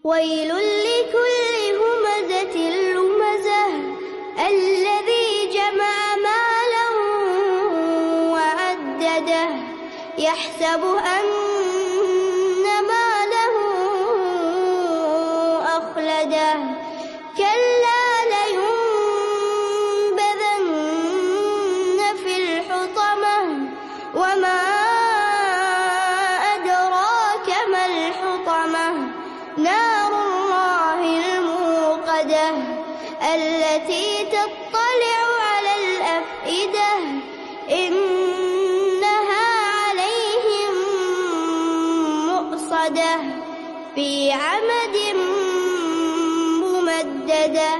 ويل لكل همزة لمزة الذي جمع مالا وعدده يحسب أن ماله أخلده كلا لينبذن في الحطمة وما أدراك ما الحطمة نار الله الموقدة التي تطلع على الأفئدة إنها عليهم مؤصدة في عمد ممددة.